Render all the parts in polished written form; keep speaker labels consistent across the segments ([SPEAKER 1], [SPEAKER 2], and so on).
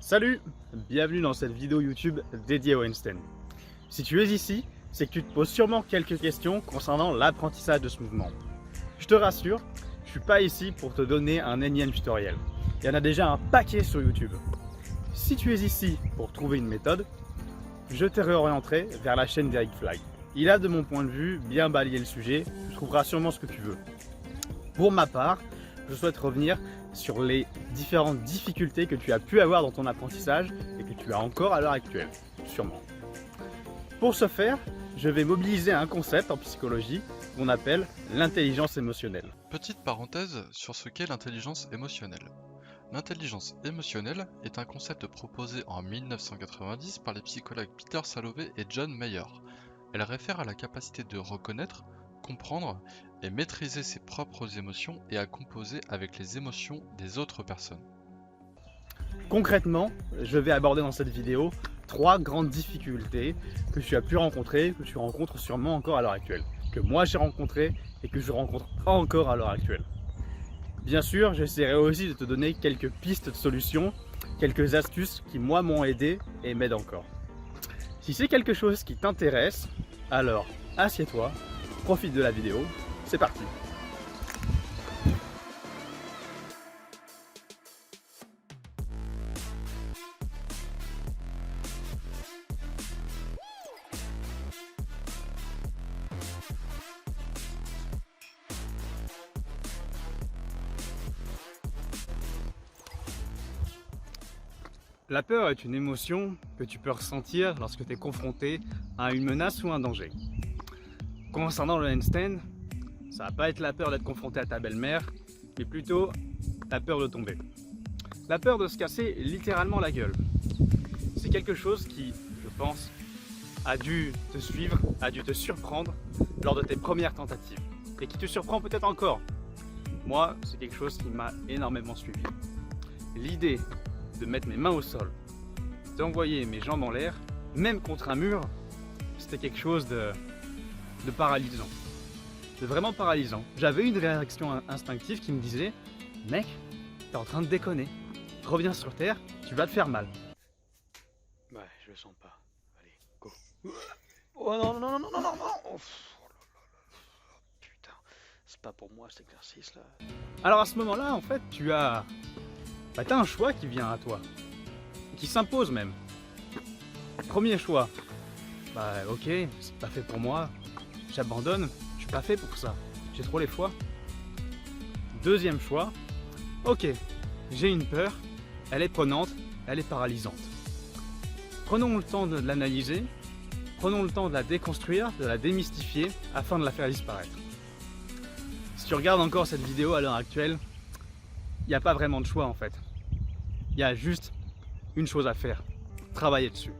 [SPEAKER 1] Salut, bienvenue dans cette vidéo YouTube dédiée au handstand. Si tu es ici, c'est que tu te poses sûrement quelques questions concernant l'apprentissage de ce mouvement. Je te rassure, je suis pas ici pour te donner un énième tutoriel. Il y en a déjà un paquet sur YouTube. Si tu es ici pour trouver une méthode, je te réorienterai vers la chaîne d'Eric Flag. Il a de mon point de vue bien balayé le sujet, tu trouveras sûrement ce que tu veux. Pour ma part, je souhaite revenir sur les différentes difficultés que tu as pu avoir dans ton apprentissage et que tu as encore à l'heure actuelle, sûrement. Pour ce faire, je vais mobiliser un concept en psychologie qu'on appelle l'intelligence émotionnelle.
[SPEAKER 2] Petite parenthèse sur ce qu'est l'intelligence émotionnelle. L'intelligence émotionnelle est un concept proposé en 1990 par les psychologues Peter Salovey et John Mayer. Elle réfère à la capacité de reconnaître, comprendre et maîtriser ses propres émotions et à composer avec les émotions des autres personnes.
[SPEAKER 1] Concrètement, je vais aborder dans cette vidéo 3 grandes difficultés que tu as pu rencontrer, que tu rencontres sûrement encore à l'heure actuelle, que moi j'ai rencontré et que je rencontre encore à l'heure actuelle. Bien sûr, j'essaierai aussi de te donner quelques pistes de solutions, quelques astuces qui moi m'ont aidé et m'aident encore. Si c'est quelque chose qui t'intéresse, alors assieds-toi, profite de la vidéo, c'est parti. La peur est une émotion que tu peux ressentir lorsque tu es confronté à une menace ou un danger. Concernant le handstand, ça va pas être la peur d'être confronté à ta belle-mère, mais plutôt la peur de tomber. La peur de se casser littéralement la gueule. C'est quelque chose qui, je pense, a dû te suivre, a dû te surprendre lors de tes premières tentatives et qui te surprend peut-être encore. Moi, c'est quelque chose qui m'a énormément suivi. L'idée de mettre mes mains au sol, d'envoyer mes jambes en l'air, même contre un mur, c'était quelque chose de paralysant. De vraiment paralysant. J'avais une réaction instinctive qui me disait « Mec, t'es en train de déconner. Reviens sur terre, tu vas te faire mal. » Ouais, je le sens pas. Allez, go. Oh non, non, non, non, non, non, non. Oh, putain, c'est pas pour moi cet exercice là. Alors à ce moment-là, en fait, t'as un choix qui vient à toi, qui s'impose même. Premier choix, ok, c'est pas fait pour moi, j'abandonne, je suis pas fait pour ça, j'ai trop les fois. Deuxième choix, ok, j'ai une peur, elle est prenante, elle est paralysante. Prenons le temps de l'analyser, prenons le temps de la déconstruire, de la démystifier, afin de la faire disparaître. Si tu regardes encore cette vidéo à l'heure actuelle, il n'y a pas vraiment de choix en fait. Il y a juste une chose à faire, travailler dessus.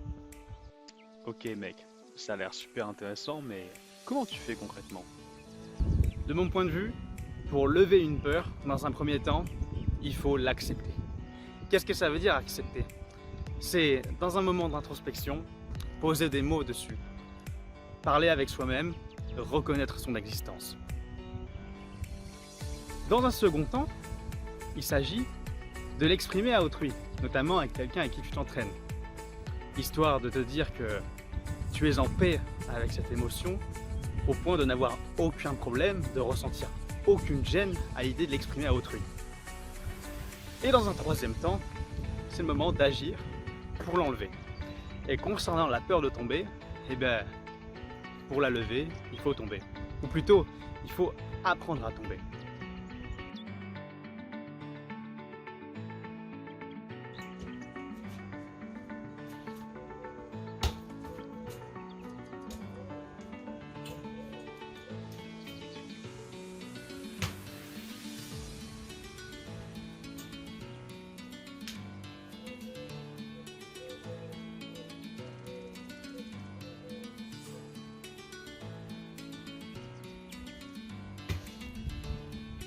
[SPEAKER 1] Ok mec, ça a l'air super intéressant, mais comment tu fais concrètement? De mon point de vue, pour lever une peur, dans un premier temps, il faut l'accepter. Qu'est-ce que ça veut dire accepter? C'est, dans un moment d'introspection, poser des mots dessus. Parler avec soi-même, reconnaître son existence. Dans un second temps, il s'agit de l'exprimer à autrui, notamment avec quelqu'un avec qui tu t'entraînes. Histoire de te dire que tu es en paix avec cette émotion, au point de n'avoir aucun problème, de ressentir aucune gêne à l'idée de l'exprimer à autrui. Et dans un troisième temps, c'est le moment d'agir pour l'enlever. Et concernant la peur de tomber, pour la lever, il faut tomber. Ou plutôt, il faut apprendre à tomber.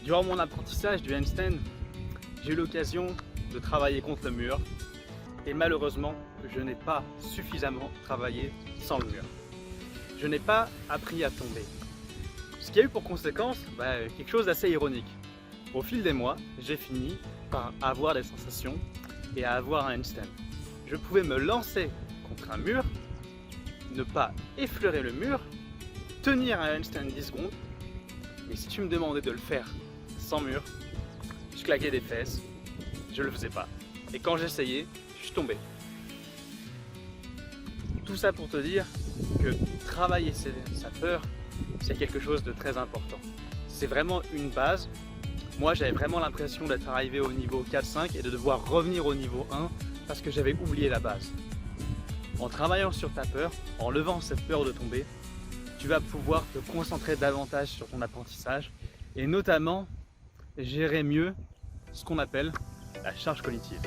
[SPEAKER 1] Durant mon apprentissage du handstand, j'ai eu l'occasion de travailler contre le mur et malheureusement, je n'ai pas suffisamment travaillé sans le mur. Je n'ai pas appris à tomber. Ce qui a eu pour conséquence quelque chose d'assez ironique. Au fil des mois, j'ai fini par avoir des sensations et à avoir un handstand. Je pouvais me lancer contre un mur, ne pas effleurer le mur, tenir un handstand 10 secondes, mais si tu me demandais de le faire sans mur, je claquais des fesses, je le faisais pas. Et quand j'essayais, je tombais. Tout ça pour te dire que travailler sa peur, c'est quelque chose de très important. C'est vraiment une base. Moi, j'avais vraiment l'impression d'être arrivé au niveau 4-5 et de devoir revenir au niveau 1 parce que j'avais oublié la base. En travaillant sur ta peur, en levant cette peur de tomber, tu vas pouvoir te concentrer davantage sur ton apprentissage et notamment gérer mieux ce qu'on appelle la charge cognitive.